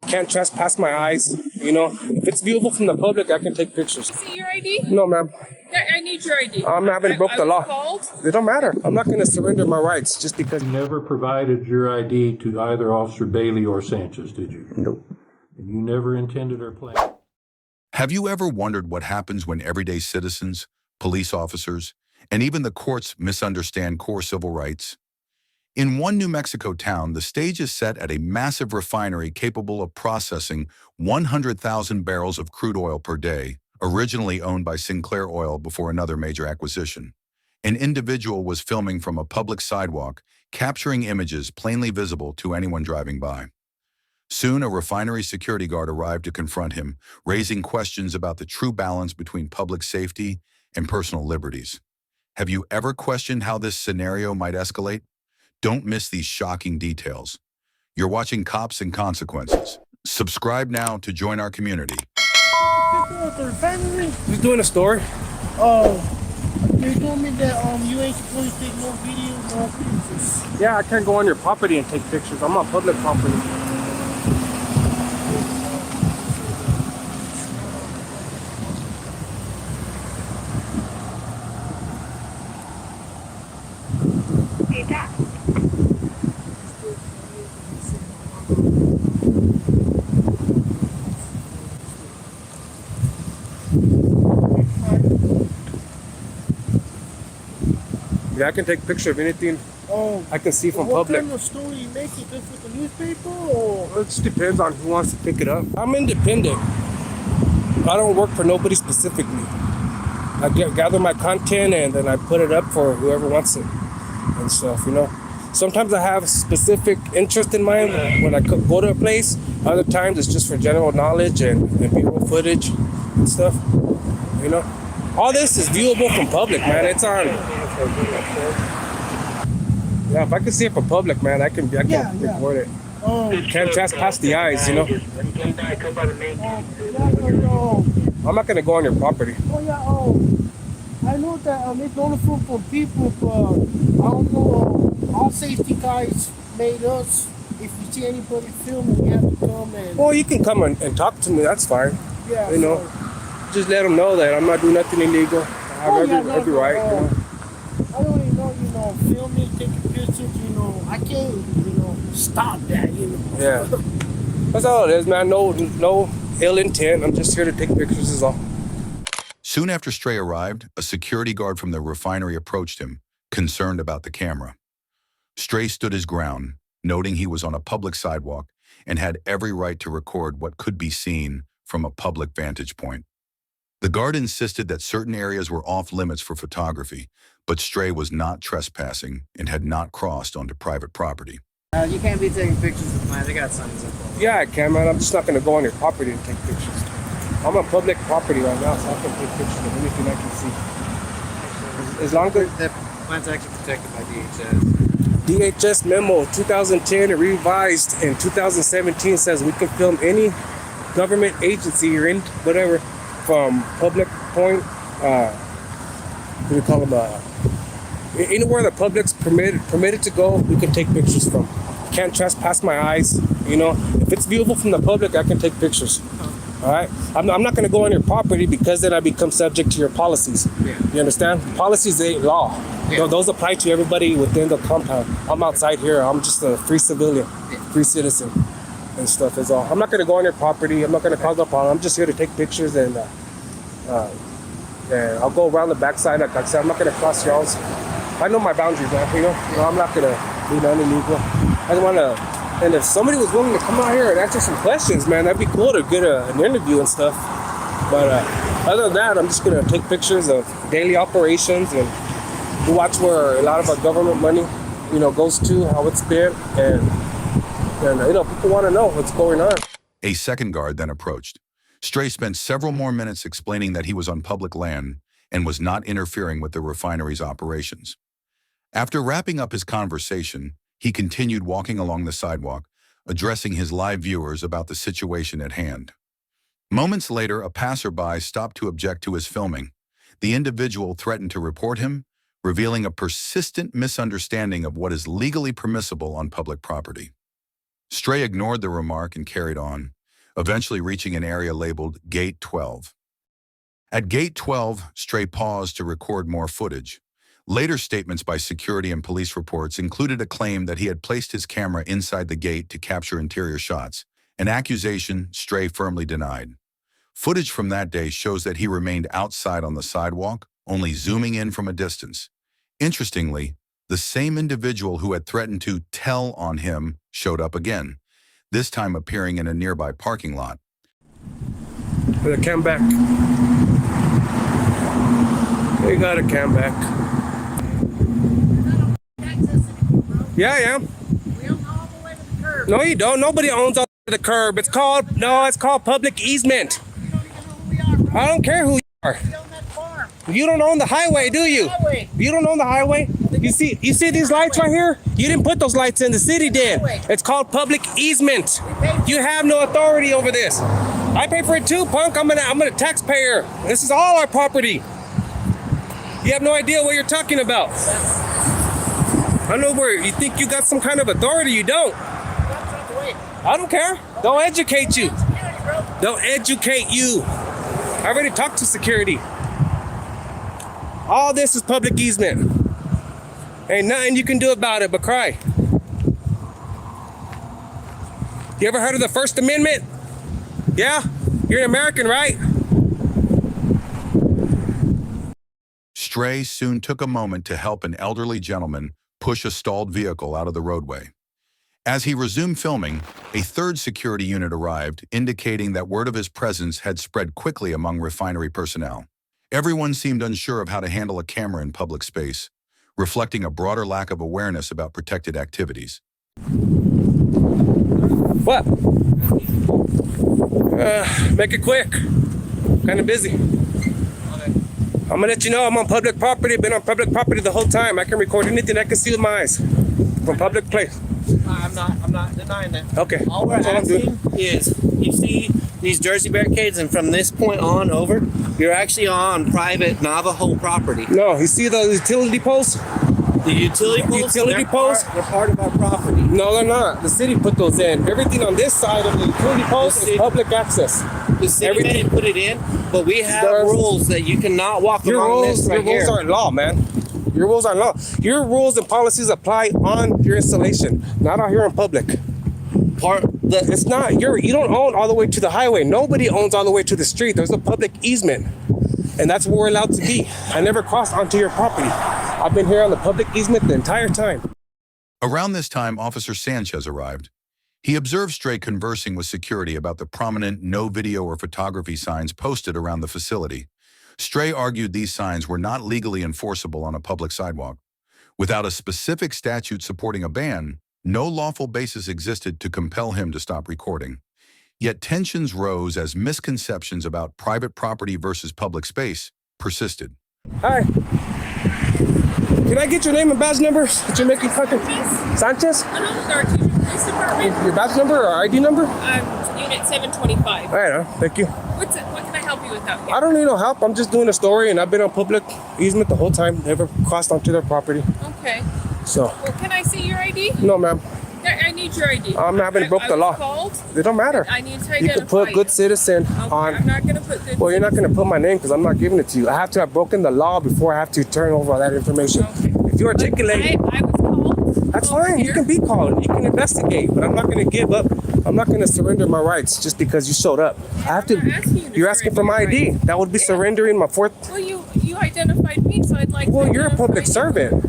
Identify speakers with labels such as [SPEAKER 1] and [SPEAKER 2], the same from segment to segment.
[SPEAKER 1] Can't trespass my eyes. If it's viewable from the public, I can take pictures.
[SPEAKER 2] See your ID?
[SPEAKER 1] No, ma'am.
[SPEAKER 2] I need your ID.
[SPEAKER 1] I haven't broke the law.
[SPEAKER 2] Called?
[SPEAKER 1] It don't matter. I'm not going to surrender my rights just because.
[SPEAKER 3] You never provided your ID to either Officer Bailey or Sanchez, did you?
[SPEAKER 1] Nope.
[SPEAKER 3] And you never intended or planned.
[SPEAKER 4] Have you ever wondered what happens when everyday citizens, police officers, and even the courts misunderstand core civil rights? In one New Mexico town, the stage is set at a massive refinery capable of processing 100,000 barrels of crude oil per day, originally owned by Sinclair Oil before another major acquisition. An individual was filming from a public sidewalk, capturing images plainly visible to anyone driving by. Soon, a refinery security guard arrived to confront him, raising questions about the true balance between public safety and personal liberties. Have you ever questioned how this scenario might escalate? Don't miss these shocking details. You're watching Cops and Consequences. Subscribe now to join our community.
[SPEAKER 5] The refinery?
[SPEAKER 1] Just doing a story.
[SPEAKER 5] Oh, they told me that you ain't supposed to take no video, no pictures.
[SPEAKER 1] Yeah, I can't go on your property and take pictures. I'm on public property. Yeah, I can take a picture of anything I can see from public.
[SPEAKER 5] What kind of story you make it? Just with the newspaper, or?
[SPEAKER 1] It just depends on who wants to pick it up. I'm independent. I don't work for nobody specifically. I gather my content and then I put it up for whoever wants it and stuff, Sometimes I have specific interest in mind when I go to a place. Other times it's just for general knowledge and B-roll footage and stuff, All this is viewable from public, man. It's on. Yeah, if I can see it from public, man, I can record it. Can't trespass the eyes,
[SPEAKER 5] No.
[SPEAKER 1] I'm not gonna go on your property.
[SPEAKER 5] I know that it's only for people, but I don't know. All safety guys made us. If you see anybody filming, you have to come and.
[SPEAKER 1] Well, you can come and talk to me. That's fine.
[SPEAKER 5] Yeah.
[SPEAKER 1] Just let them know that I'm not doing nothing illegal. I have every right.
[SPEAKER 5] I don't even know, filming, taking pictures, I can't, stop that,
[SPEAKER 1] Yeah. That's all it is, man. No ill intent. I'm just here to take pictures is all.
[SPEAKER 4] Soon after Stray arrived, a security guard from the refinery approached him, concerned about the camera. Stray stood his ground, noting he was on a public sidewalk and had every right to record what could be seen from a public vantage point. The guard insisted that certain areas were off limits for photography, but Stray was not trespassing and had not crossed onto private property.
[SPEAKER 6] You can't be taking pictures of mine. They got signs up.
[SPEAKER 1] Yeah, I can, man. I'm just not going to go on your property and take pictures. I'm on public property right now, so I can take pictures of anything I can see. As long as
[SPEAKER 6] mine's actually protected by DHS.
[SPEAKER 1] DHS memo 2010 revised in 2017 says we can film any government agency or in whatever from public point. What do you call them? Anywhere the public's permitted to go, we can take pictures from. Can't trespass my eyes. If it's viewable from the public, I can take pictures. All right. I'm not going to go on your property because then I become subject to your policies.
[SPEAKER 6] Yeah.
[SPEAKER 1] You understand? Policies ain't law.
[SPEAKER 6] Yeah.
[SPEAKER 1] Those apply to everybody within the compound. I'm outside here. I'm just a free civilian, free citizen, and stuff is all. I'm not going to go on your property. I'm not going to cause no problem. I'm just here to take pictures and I'll go around the backside. Like I said, I'm not going to cross y'all's. I know my boundaries, man. I'm not going to do nothing illegal. I just want to. And if somebody was willing to come out here and answer some questions, man, that'd be cool to get an interview and stuff. But other than that, I'm just going to take pictures of daily operations and watch where a lot of our government money, goes to, how it's spent, and people want to know what's going on.
[SPEAKER 4] A second guard then approached. Stray spent several more minutes explaining that he was on public land and was not interfering with the refinery's operations. After wrapping up his conversation, he continued walking along the sidewalk, addressing his live viewers about the situation at hand. Moments later, a passerby stopped to object to his filming. The individual threatened to report him, revealing a persistent misunderstanding of what is legally permissible on public property. Stray ignored the remark and carried on, eventually reaching an area labeled Gate 12. At Gate 12, Stray paused to record more footage. Later statements by security and police reports included a claim that he had placed his camera inside the gate to capture interior shots, an accusation Stray firmly denied. Footage from that day shows that he remained outside on the sidewalk, only zooming in from a distance. Interestingly, the same individual who had threatened to tell on him showed up again, this time appearing in a nearby parking lot.
[SPEAKER 1] The cam back. You got a cam back. Yeah, I am.
[SPEAKER 5] We own all the way to the curb.
[SPEAKER 1] No, you don't. Nobody owns all the curb. It's called public easement.
[SPEAKER 5] You don't even know who we are, bro.
[SPEAKER 1] I don't care who you are.
[SPEAKER 5] We own that farm.
[SPEAKER 1] You don't own the highway, do you?
[SPEAKER 5] Highway.
[SPEAKER 1] You don't own the highway? You see these lights right here? You didn't put those lights in, the city did. It's called public easement. You have no authority over this. I pay for it too, punk. I'm a taxpayer. This is all our property. You have no idea what you're talking about. I know where you think you got some kind of authority. You don't. I don't care. They'll educate you. They'll educate you. I already talked to security. All this is public easement. Ain't nothing you can do about it but cry. You ever heard of the First Amendment? Yeah? You're an American, right?
[SPEAKER 4] Stray soon took a moment to help an elderly gentleman push a stalled vehicle out of the roadway. As he resumed filming, a third security unit arrived, indicating that word of his presence had spread quickly among refinery personnel. Everyone seemed unsure of how to handle a camera in public space, reflecting a broader lack of awareness about protected activities.
[SPEAKER 1] What? Make it quick. Kind of busy. I'm gonna let you know I'm on public property. Been on public property the whole time. I can record anything I can see with my eyes from public place.
[SPEAKER 2] I'm not denying that.
[SPEAKER 1] Okay.
[SPEAKER 2] All we're
[SPEAKER 1] That's all I'm doing.
[SPEAKER 2] asking is, you see these Jersey barricades, and from this point on over, you're actually on private Navajo property.
[SPEAKER 1] No, you see those utility poles?
[SPEAKER 2] The utility poles,
[SPEAKER 1] Utility poles?
[SPEAKER 2] they're part of our property.
[SPEAKER 1] No, they're not. The city put those in. Everything on this side of the utility poles
[SPEAKER 2] The
[SPEAKER 1] is
[SPEAKER 2] city-
[SPEAKER 1] public access.
[SPEAKER 2] The city
[SPEAKER 1] Everything-
[SPEAKER 2] may put it in, but we have
[SPEAKER 1] There's-
[SPEAKER 2] rules that you cannot walk
[SPEAKER 1] Your
[SPEAKER 2] along
[SPEAKER 1] rules,
[SPEAKER 2] this right
[SPEAKER 1] your rules
[SPEAKER 2] here.
[SPEAKER 1] aren't law, man. Your rules aren't law. Your rules and policies apply on your installation, not out here in public. It's not you don't own all the way to the highway. Nobody owns all the way to the street. There's a public easement, and that's where we're allowed to be. I never crossed onto your property. I've been here on the public easement the entire time.
[SPEAKER 4] Around this time, Officer Sanchez arrived. He observed Stray conversing with security about the prominent no video or photography signs posted around the facility. Stray argued these signs were not legally enforceable on a public sidewalk. Without a specific statute supporting a ban, no lawful basis existed to compel him to stop recording. Yet tensions rose as misconceptions about private property versus public space persisted.
[SPEAKER 1] Hi. Can I get your name and badge number that you're making contact? Sanchez?
[SPEAKER 7] Police Department.
[SPEAKER 1] Your badge number or ID number?
[SPEAKER 7] Unit 725.
[SPEAKER 1] All right, thank you.
[SPEAKER 7] What can I help you with out here?
[SPEAKER 1] I don't need no help. I'm just doing a story, and I've been on public easement the whole time. Never crossed onto their property.
[SPEAKER 7] Okay.
[SPEAKER 1] So,
[SPEAKER 7] Well, can I see your ID?
[SPEAKER 1] no, ma'am.
[SPEAKER 7] I need your ID.
[SPEAKER 1] I'm not gonna broke the
[SPEAKER 7] I
[SPEAKER 1] law.
[SPEAKER 7] was called.
[SPEAKER 1] It don't matter.
[SPEAKER 7] I need to
[SPEAKER 1] You
[SPEAKER 7] identify
[SPEAKER 1] can put good citizen
[SPEAKER 7] Okay,
[SPEAKER 1] on.
[SPEAKER 7] I'm not gonna put good.
[SPEAKER 1] Well, you're not going to put my name because I'm not giving it to you. I have to have broken the law before I have to turn over all that information.
[SPEAKER 7] Okay.
[SPEAKER 1] If you articulate,
[SPEAKER 7] I was called.
[SPEAKER 1] that's
[SPEAKER 7] over
[SPEAKER 1] fine. You
[SPEAKER 7] here.
[SPEAKER 1] can be called. You can investigate, but I'm not going to give up. I'm not going to surrender my rights just because you showed up. I have
[SPEAKER 7] I'm not asking you to
[SPEAKER 1] You're asking for my
[SPEAKER 7] surrender your
[SPEAKER 1] ID.
[SPEAKER 7] rights.
[SPEAKER 1] That would be surrendering my fourth.
[SPEAKER 7] Well, you identified me, so I'd like.
[SPEAKER 1] Well,
[SPEAKER 7] to
[SPEAKER 1] you're a
[SPEAKER 7] identify
[SPEAKER 1] public
[SPEAKER 7] you.
[SPEAKER 1] servant.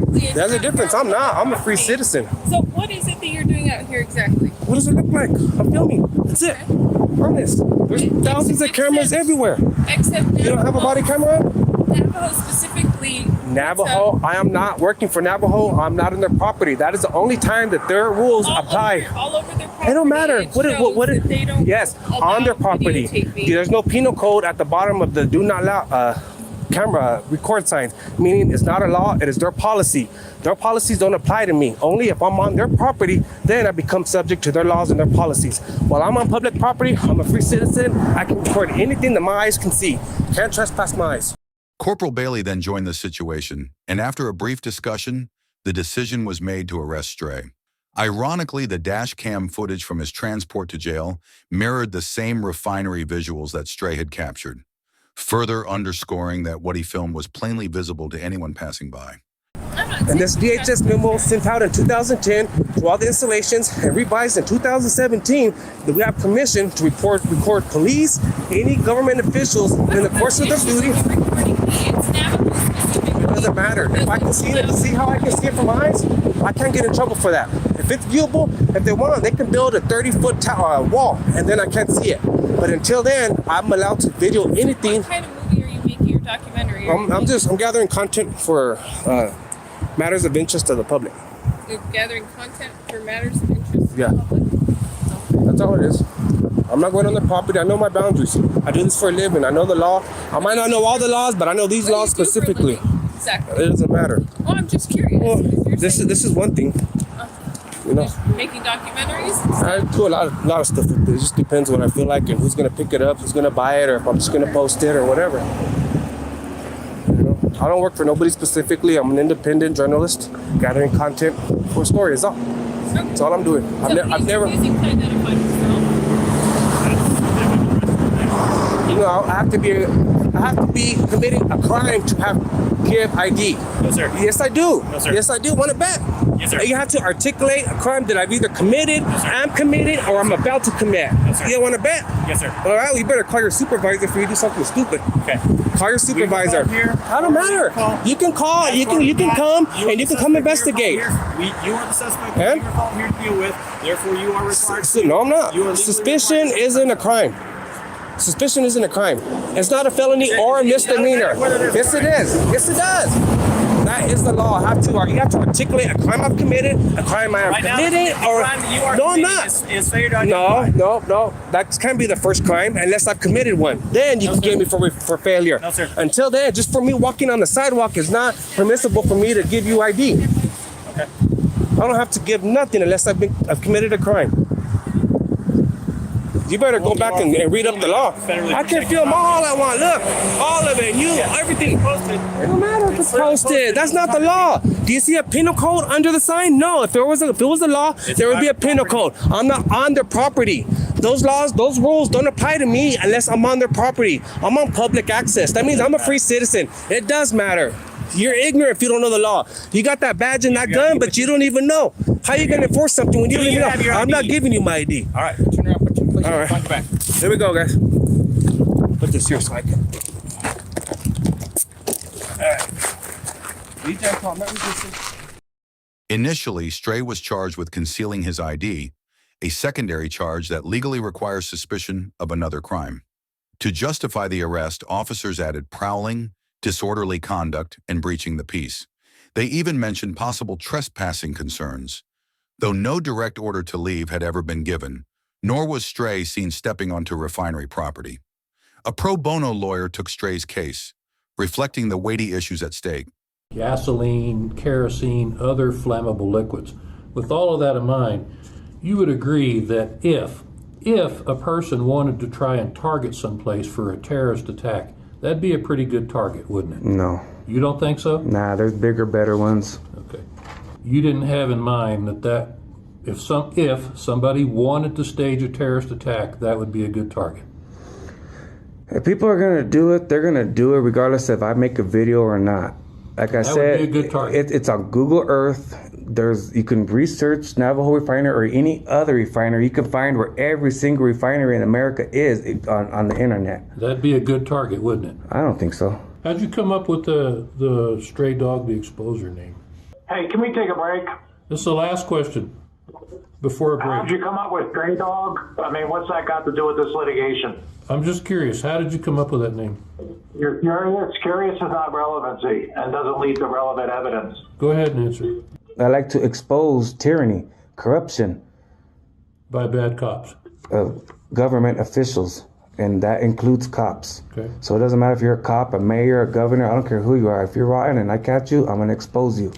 [SPEAKER 7] Exactly.
[SPEAKER 1] There's a difference. I'm not. I'm a free
[SPEAKER 7] Okay.
[SPEAKER 1] citizen.
[SPEAKER 7] So what is it that you're doing out here exactly?
[SPEAKER 1] What does it look like? I'm filming. That's it. Honest. There's thousands of cameras everywhere.
[SPEAKER 7] Except
[SPEAKER 1] You don't have a body camera on?
[SPEAKER 7] Navajo specifically.
[SPEAKER 1] Navajo, I am not working for Navajo. I'm not in their property. That is the only time that their rules apply.
[SPEAKER 7] All over their property.
[SPEAKER 1] It don't matter.
[SPEAKER 7] It shows that they don't
[SPEAKER 1] Yes,
[SPEAKER 7] allow
[SPEAKER 1] on their property.
[SPEAKER 7] videotaping.
[SPEAKER 1] There's no penal code at the bottom of the do not allow camera record signs, meaning it's not a law, it is their policy. Their policies don't apply to me. Only if I'm on their property, then I become subject to their laws and their policies. While I'm on public property, I'm a free citizen. I can record anything that my eyes can see. Can't trespass my eyes.
[SPEAKER 4] Corporal Bailey then joined the situation, and after a brief discussion, the decision was made to arrest Stray. Ironically, the dash cam footage from his transport to jail mirrored the same refinery visuals that Stray had captured, further underscoring that what he filmed was plainly visible to anyone passing by.
[SPEAKER 1] And this DHS memo sent out in 2010 to all the installations and revised in 2017 that we have permission to record police, any government officials in the course of their duty. It doesn't matter. If I can see it, see how I can see it from my eyes, I can't get in trouble for that. If it's viewable, if they want, they can build a 30-foot wall, and then I can't see it. But until then, I'm allowed to video anything.
[SPEAKER 7] What kind of movie are you making? Your documentary?
[SPEAKER 1] I'm gathering content for matters of interest to the public.
[SPEAKER 7] You're gathering content for matters of interest.
[SPEAKER 1] Yeah.
[SPEAKER 7] To the public?
[SPEAKER 1] That's all it is. I'm not going on the property. I know my boundaries. I do this for a living. I know the law. I might not know all the laws, but I know these
[SPEAKER 7] What do
[SPEAKER 1] laws
[SPEAKER 7] you do for a
[SPEAKER 1] specifically.
[SPEAKER 7] living? Exactly.
[SPEAKER 1] It doesn't matter.
[SPEAKER 7] Well, I'm just curious.
[SPEAKER 1] Well,
[SPEAKER 7] If you're
[SPEAKER 1] this
[SPEAKER 7] saying
[SPEAKER 1] is one thing. You know,
[SPEAKER 7] you're making documentaries.
[SPEAKER 1] I do a lot of stuff with it. It just depends what I feel like and who's gonna pick it up, who's gonna buy it, or if I'm just gonna post it or whatever. You know, I don't work for nobody specifically. I'm an independent journalist gathering content for a story. That's all. That's all I'm doing. I've never.
[SPEAKER 7] Using to identify yourself.
[SPEAKER 1] You know, I have to be committing a crime to give ID.
[SPEAKER 2] No, sir.
[SPEAKER 1] Yes, I do.
[SPEAKER 2] No, sir.
[SPEAKER 1] Yes, I do. Want to bet?
[SPEAKER 2] Yes, sir.
[SPEAKER 1] You have to articulate a crime that I've either committed, I'm committed, or I'm about to commit.
[SPEAKER 2] Yes, sir.
[SPEAKER 1] You want to bet?
[SPEAKER 2] Yes, sir.
[SPEAKER 1] All right, well, you better call your supervisor if you do something stupid.
[SPEAKER 2] Okay.
[SPEAKER 1] Call your supervisor.
[SPEAKER 2] call here.
[SPEAKER 1] I don't matter. You can call. You can come, and you can come investigate.
[SPEAKER 2] You are the suspect.
[SPEAKER 1] And?
[SPEAKER 2] You're called here to deal with. Therefore, you are required.
[SPEAKER 1] No, I'm not.
[SPEAKER 2] You are legally
[SPEAKER 1] Suspicion
[SPEAKER 2] required.
[SPEAKER 1] isn't a crime. Suspicion isn't a crime. It's not a felony or a misdemeanor. Yes, it is. Yes, it does. That is the law. You have to articulate a crime I've committed, a crime I have
[SPEAKER 2] Right now,
[SPEAKER 1] committed,
[SPEAKER 2] the
[SPEAKER 1] or
[SPEAKER 2] crime that you are
[SPEAKER 1] no, I'm
[SPEAKER 2] committing
[SPEAKER 1] not.
[SPEAKER 2] is failure to identify.
[SPEAKER 1] No. That can't be the first crime unless I've committed one. Then you can get me for failure.
[SPEAKER 2] No, sir.
[SPEAKER 1] Until then, just for me walking on the sidewalk is not permissible for me to give you ID.
[SPEAKER 2] Okay.
[SPEAKER 1] I don't have to give nothing unless I've committed a crime. You better go back and read up the law. I can film all I want. Look, all of it. Everything. It don't matter if it's posted. That's not the law. Do you see a penal code under the sign? No. If it was a law, there would be a penal code. I'm not on their property. Those laws, those rules don't apply to me unless I'm on their property. I'm on public access. That means I'm a free citizen. It does matter. You're ignorant if you don't know the law. You got that badge and that gun, but you don't even know. How are you going to enforce something when you don't even know? I'm not giving you my ID.
[SPEAKER 2] All right. Turn around. Put your place.
[SPEAKER 1] All right.
[SPEAKER 2] Find your back.
[SPEAKER 1] Here we go, guys. Put this here so I can. All right.
[SPEAKER 4] Initially, Stray was charged with concealing his ID, a secondary charge that legally requires suspicion of another crime. To justify the arrest, officers added prowling, disorderly conduct, and breaching the peace. They even mentioned possible trespassing concerns. Though no direct order to leave had ever been given, nor was Stray seen stepping onto refinery property. A pro bono lawyer took Stray's case, reflecting the weighty issues at stake.
[SPEAKER 3] Gasoline, kerosene, other flammable liquids. With all of that in mind, you would agree that if a person wanted to try and target someplace for a terrorist attack, that'd be a pretty good target, wouldn't it?
[SPEAKER 8] No.
[SPEAKER 3] You don't think so?
[SPEAKER 8] Nah, there's bigger, better ones.
[SPEAKER 3] Okay. You didn't have in mind that if somebody wanted to stage a terrorist attack, that would be a good target.
[SPEAKER 8] If people are gonna do it, they're gonna do it regardless if I make a video or not. Like I
[SPEAKER 3] That
[SPEAKER 8] said,
[SPEAKER 3] would be a good target.
[SPEAKER 8] it's on Google Earth. You can research Navajo Refinery or any other refinery. You can find where every single refinery in America is on the internet.
[SPEAKER 3] That'd be a good target, wouldn't it?
[SPEAKER 8] I don't think so.
[SPEAKER 3] How'd you come up with the Stray Dog the Exposer name?
[SPEAKER 9] Hey, can we take a break?
[SPEAKER 3] This is the last question before a
[SPEAKER 9] How'd
[SPEAKER 3] break.
[SPEAKER 9] you come up with Stray Dog? I mean, what's that got to do with this litigation?
[SPEAKER 3] I'm just curious, how did you come up with that name?
[SPEAKER 9] You're curious. Curious is not relevancy and doesn't lead to relevant evidence.
[SPEAKER 3] Go ahead and answer.
[SPEAKER 8] I like to expose tyranny, corruption
[SPEAKER 3] By bad cops.
[SPEAKER 8] of government officials, and that includes cops.
[SPEAKER 3] Okay.
[SPEAKER 8] So it doesn't matter if you're a cop, a mayor, a governor, I don't care who you are. If you're rotten and I catch you, I'm going to expose you.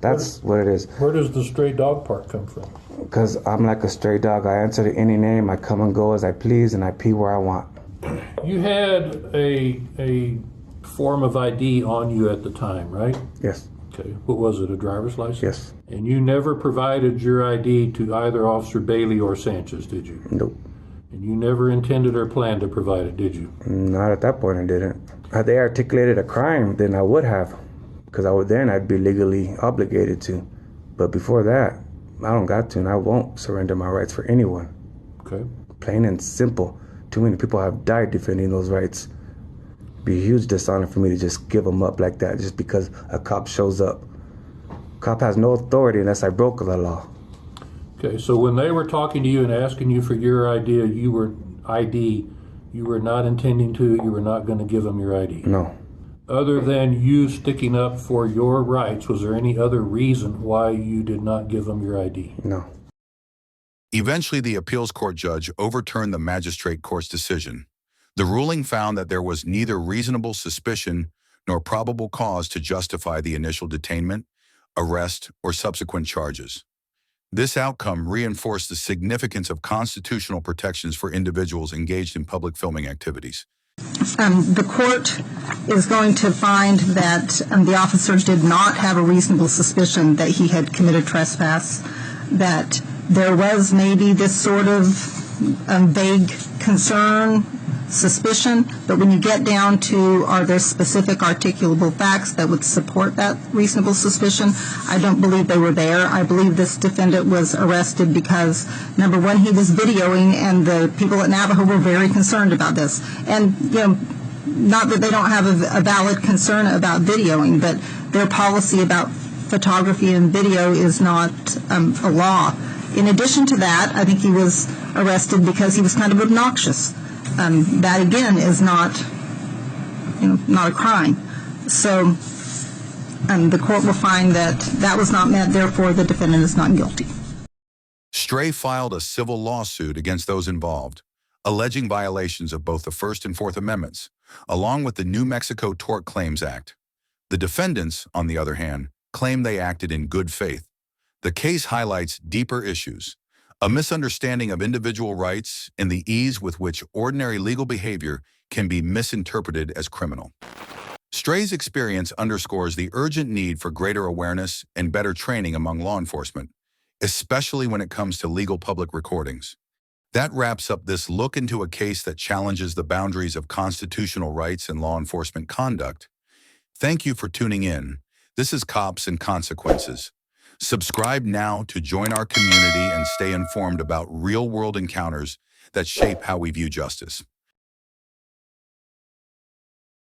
[SPEAKER 8] That's what it is.
[SPEAKER 3] Where does the stray dog part come from?
[SPEAKER 8] Because I'm like a stray dog. I answer to any name. I come and go as I please, and I pee where I want.
[SPEAKER 3] You had a form of ID on you at the time, right?
[SPEAKER 8] Yes.
[SPEAKER 3] Okay. What was it, a driver's license?
[SPEAKER 8] Yes.
[SPEAKER 3] And you never provided your ID to either Officer Bailey or Sanchez, did you?
[SPEAKER 8] Nope.
[SPEAKER 3] And you never intended or planned to provide it, did you?
[SPEAKER 8] Not at that point, I didn't. Had they articulated a crime, then I would have, because I'd be legally obligated to. But before that, I don't got to, and I won't surrender my rights for anyone.
[SPEAKER 3] Okay.
[SPEAKER 8] Plain and simple. Too many people have died defending those rights. Be a huge dishonor for me to just give them up like that just because a cop shows up. Cop has no authority unless I broke the law.
[SPEAKER 3] Okay, so when they were talking to you and asking you for your idea, you were not intending to, you were not going to give them your ID?
[SPEAKER 8] No.
[SPEAKER 3] Other than you sticking up for your rights, was there any other reason why you did not give them your ID?
[SPEAKER 8] No.
[SPEAKER 4] Eventually, the appeals court judge overturned the magistrate court's decision. The ruling found that there was neither reasonable suspicion nor probable cause to justify the initial detainment, arrest, or subsequent charges. This outcome reinforced the significance of constitutional protections for individuals engaged in public filming activities.
[SPEAKER 10] The court is going to find that the officers did not have a reasonable suspicion that he had committed trespass, that there was maybe this sort of vague concern, suspicion, but when you get down to are there specific articulable facts that would support that reasonable suspicion, I don't believe they were there. I believe this defendant was arrested because, number one, he was videoing, and the people at Navajo were very concerned about this. And, not that they don't have a valid concern about videoing, but their policy about photography and video is not a law. In addition to that, I think he was arrested because he was kind of obnoxious. That again is not a crime. So the court will find that that was not met, therefore the defendant is not guilty.
[SPEAKER 4] Stray filed a civil lawsuit against those involved, alleging violations of both the First and Fourth Amendments, along with the New Mexico Tort Claims Act. The defendants, on the other hand, claim they acted in good faith. The case highlights deeper issues: a misunderstanding of individual rights and the ease with which ordinary legal behavior can be misinterpreted as criminal. Stray's experience underscores the urgent need for greater awareness and better training among law enforcement, especially when it comes to legal public recordings. That wraps up this look into a case that challenges the boundaries of constitutional rights and law enforcement conduct. Thank you for tuning in. This is Cops and Consequences. Subscribe now to join our community and stay informed about real-world encounters that shape how we view justice.